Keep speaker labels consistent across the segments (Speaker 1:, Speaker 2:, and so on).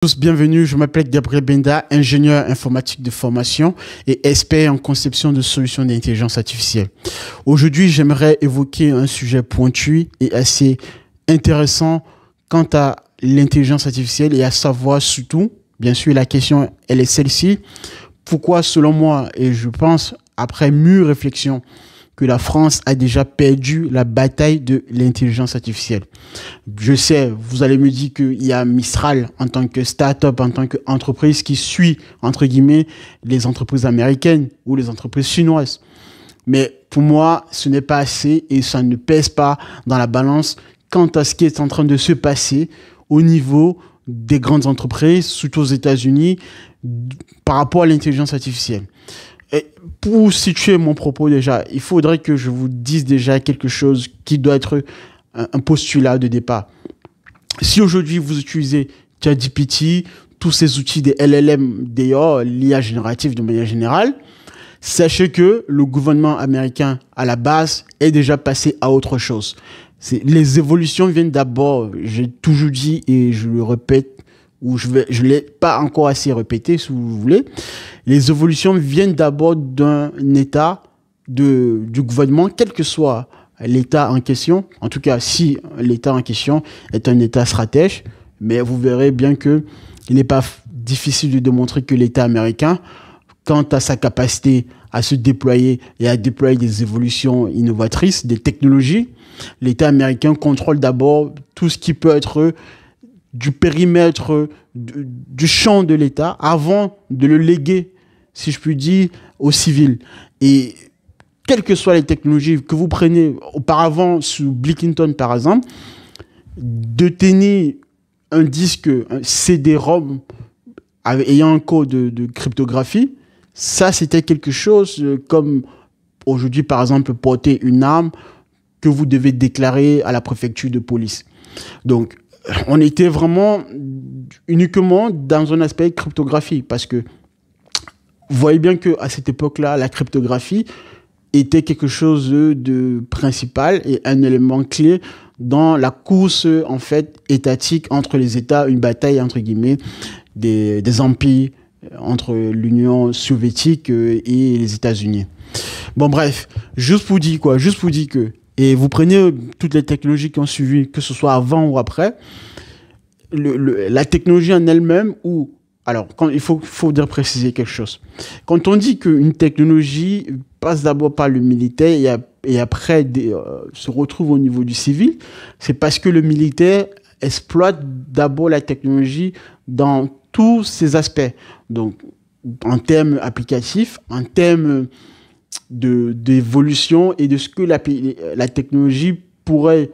Speaker 1: Tous bienvenue, je m'appelle Gabriel Benda, ingénieur informatique de formation et expert en conception de solutions d'intelligence artificielle. Aujourd'hui, j'aimerais évoquer un sujet pointu et assez intéressant quant à l'intelligence artificielle et à savoir surtout, bien sûr, la question, elle est celle-ci. Pourquoi, selon moi, et je pense, après mûre réflexion, que la France a déjà perdu la bataille de l'intelligence artificielle. Je sais, vous allez me dire qu'il y a Mistral en tant que start-up, en tant qu'entreprise qui suit, entre guillemets, les entreprises américaines ou les entreprises chinoises. Mais pour moi, ce n'est pas assez et ça ne pèse pas dans la balance quant à ce qui est en train de se passer au niveau des grandes entreprises, surtout aux États-Unis, par rapport à l'intelligence artificielle. Et pour situer mon propos déjà, il faudrait que je vous dise déjà quelque chose qui doit être un postulat de départ. Si aujourd'hui vous utilisez ChatGPT, tous ces outils des LLM, d'ailleurs l'IA générative de manière générale, sachez que le gouvernement américain à la base est déjà passé à autre chose. Les évolutions viennent d'abord, j'ai toujours dit et je le répète, ou je l'ai pas encore assez répété, si vous voulez. Les évolutions viennent d'abord d'un état du gouvernement, quel que soit l'état en question. En tout cas, si l'état en question est un état stratège, mais vous verrez bien que il n'est pas difficile de démontrer que l'état américain, quant à sa capacité à se déployer et à déployer des évolutions innovatrices, des technologies, l'état américain contrôle d'abord tout ce qui peut être du périmètre du champ de l'État avant de le léguer, si je puis dire, aux civils. Et quelles que soient les technologies que vous prenez auparavant sous Bill Clinton, par exemple, de tenir un disque, un CD-ROM ayant un code de cryptographie, ça c'était quelque chose comme aujourd'hui, par exemple, porter une arme que vous devez déclarer à la préfecture de police. Donc, on était vraiment uniquement dans un aspect cryptographie parce que vous voyez bien qu'à cette époque-là, la cryptographie était quelque chose de principal et un élément clé dans la course en fait étatique entre les États, une bataille entre guillemets des empires entre l'Union soviétique et les États-Unis. Bon bref, juste pour dire que et vous prenez toutes les technologies qui ont suivi, que ce soit avant ou après, la technologie en elle-même, alors, il faut dire préciser quelque chose. Quand on dit qu'une technologie passe d'abord par le militaire et après se retrouve au niveau du civil, c'est parce que le militaire exploite d'abord la technologie dans tous ses aspects. Donc, en termes applicatifs, en termes d'évolution et de ce que la technologie pourrait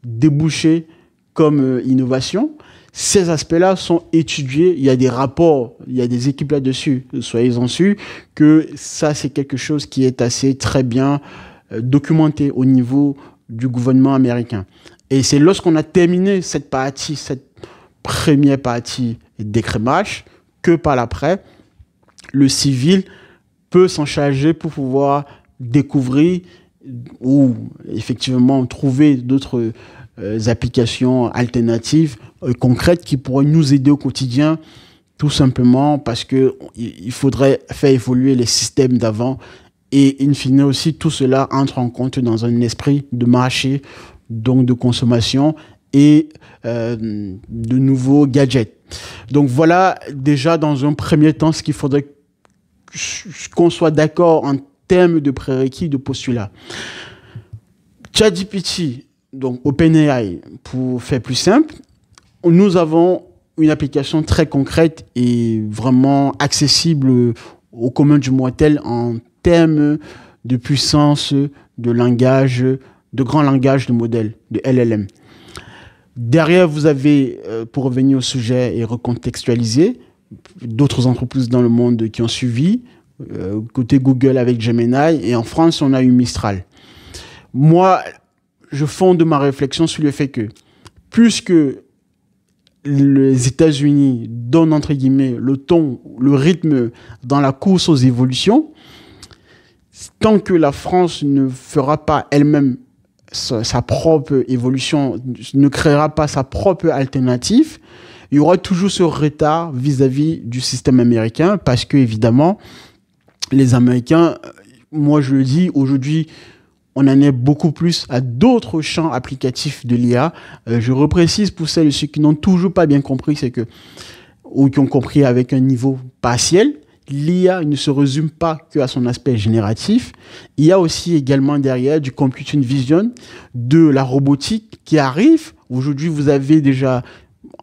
Speaker 1: déboucher comme innovation. Ces aspects-là sont étudiés, il y a des rapports, il y a des équipes là-dessus, soyez-en sûrs que ça c'est quelque chose qui est assez très bien documenté au niveau du gouvernement américain. Et c'est lorsqu'on a terminé cette première partie d'écrémage que par l'après, le civil peut s'en charger pour pouvoir découvrir ou effectivement trouver d'autres applications alternatives concrètes qui pourraient nous aider au quotidien, tout simplement parce qu'il faudrait faire évoluer les systèmes d'avant et in fine aussi tout cela entre en compte dans un esprit de marché, donc de consommation et de nouveaux gadgets. Donc voilà déjà dans un premier temps ce qu'il faudrait qu'on soit d'accord en termes de prérequis, de postulats. ChatGPT, donc OpenAI, pour faire plus simple, nous avons une application très concrète et vraiment accessible au commun du mortel en termes de puissance de langage, de grand langage de modèle, de LLM. Derrière, vous avez, pour revenir au sujet et recontextualiser, d'autres entreprises dans le monde qui ont suivi, côté Google avec Gemini, et en France, on a eu Mistral. Moi, je fonde ma réflexion sur le fait que, puisque les États-Unis donnent, entre guillemets, le ton, le rythme dans la course aux évolutions, tant que la France ne fera pas elle-même sa propre évolution, ne créera pas sa propre alternative, il y aura toujours ce retard vis-à-vis du système américain parce que, évidemment, les Américains, moi je le dis, aujourd'hui, on en est beaucoup plus à d'autres champs applicatifs de l'IA. Je reprécise pour celles et ceux qui n'ont toujours pas bien compris, c'est que, ou qui ont compris avec un niveau partiel, l'IA ne se résume pas qu'à son aspect génératif. Il y a aussi également derrière du computing vision, de la robotique qui arrive. Aujourd'hui, vous avez déjà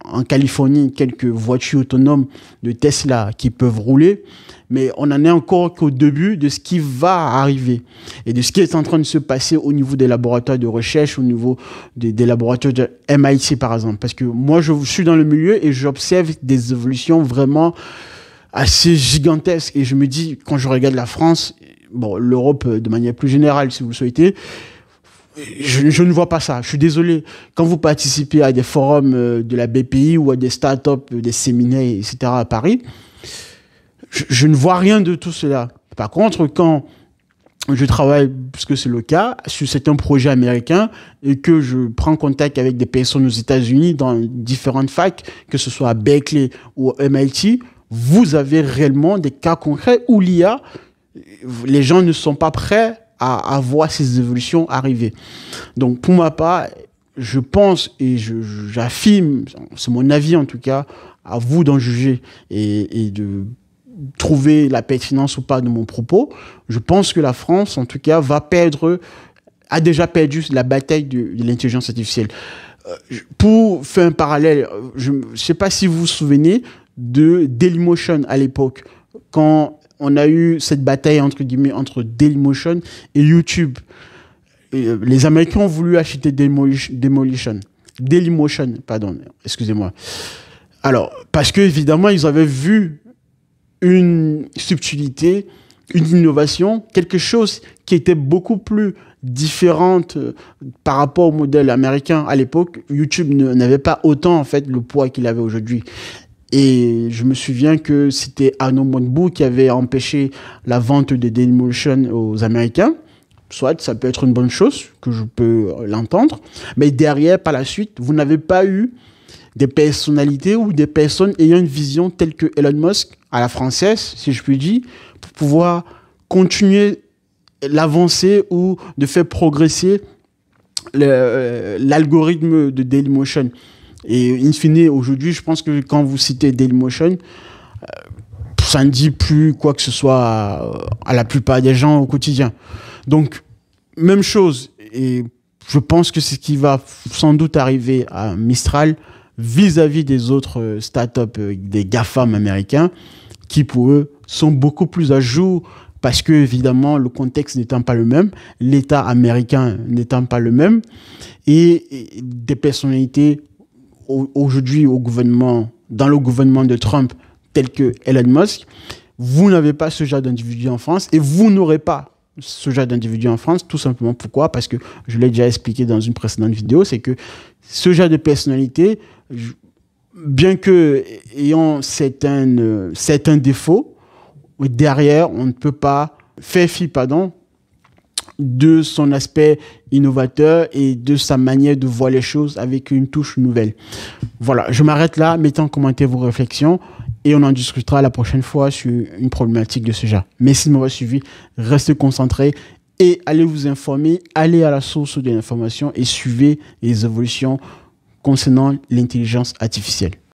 Speaker 1: en Californie quelques voitures autonomes de Tesla qui peuvent rouler, mais on n'en est encore qu'au début de ce qui va arriver et de ce qui est en train de se passer au niveau des laboratoires de recherche, au niveau des laboratoires de MIT par exemple. Parce que moi, je suis dans le milieu et j'observe des évolutions vraiment assez gigantesques. Et je me dis, quand je regarde la France, bon, l'Europe de manière plus générale, si vous le souhaitez, je ne vois pas ça. Je suis désolé. Quand vous participez à des forums de la BPI ou à des startups, des séminaires, etc. à Paris, je ne vois rien de tout cela. Par contre, quand je travaille, puisque c'est le cas, sur certains projets américains et que je prends contact avec des personnes aux États-Unis dans différentes facs, que ce soit à Berkeley ou à MIT, vous avez réellement des cas concrets où l'IA, les gens ne sont pas prêts à voir ces évolutions arriver. Donc, pour ma part, je pense et j'affirme, c'est mon avis en tout cas, à vous d'en juger et de trouver la pertinence ou pas de mon propos. Je pense que la France, en tout cas, a déjà perdu la bataille de l'intelligence artificielle. Pour faire un parallèle, je ne sais pas si vous vous souvenez de Dailymotion à l'époque, quand on a eu cette bataille entre guillemets entre Dailymotion et YouTube. Les Américains ont voulu acheter Dailymotion, pardon, excusez-moi. Alors, parce que évidemment, ils avaient vu une subtilité, une innovation, quelque chose qui était beaucoup plus différente par rapport au modèle américain à l'époque. YouTube n'avait pas autant en fait le poids qu'il avait aujourd'hui. Et je me souviens que c'était Arnaud Montebourg qui avait empêché la vente de Dailymotion aux Américains. Soit ça peut être une bonne chose, que je peux l'entendre. Mais derrière, par la suite, vous n'avez pas eu des personnalités ou des personnes ayant une vision telle que Elon Musk, à la française, si je puis dire, pour pouvoir continuer l'avancée ou de faire progresser l'algorithme de Dailymotion. Et in fine, aujourd'hui, je pense que quand vous citez Dailymotion, ça ne dit plus quoi que ce soit à la plupart des gens au quotidien. Donc, même chose. Et je pense que c'est ce qui va sans doute arriver à Mistral vis-à-vis des autres startups, des GAFAM américains, qui pour eux sont beaucoup plus à jour parce que, évidemment, le contexte n'étant pas le même, l'État américain n'étant pas le même, et des personnalités aujourd'hui au gouvernement, dans le gouvernement de Trump, tel que Elon Musk, vous n'avez pas ce genre d'individu en France et vous n'aurez pas ce genre d'individu en France. Tout simplement pourquoi? Parce que je l'ai déjà expliqué dans une précédente vidéo, c'est que ce genre de personnalité, bien que ayant certains défauts, derrière, on ne peut pas faire fi, de son aspect innovateur et de sa manière de voir les choses avec une touche nouvelle. Voilà, je m'arrête là, mettez en commentaire vos réflexions et on en discutera la prochaine fois sur une problématique de ce genre. Merci de m'avoir suivi, restez concentrés et allez vous informer, allez à la source de l'information et suivez les évolutions concernant l'intelligence artificielle.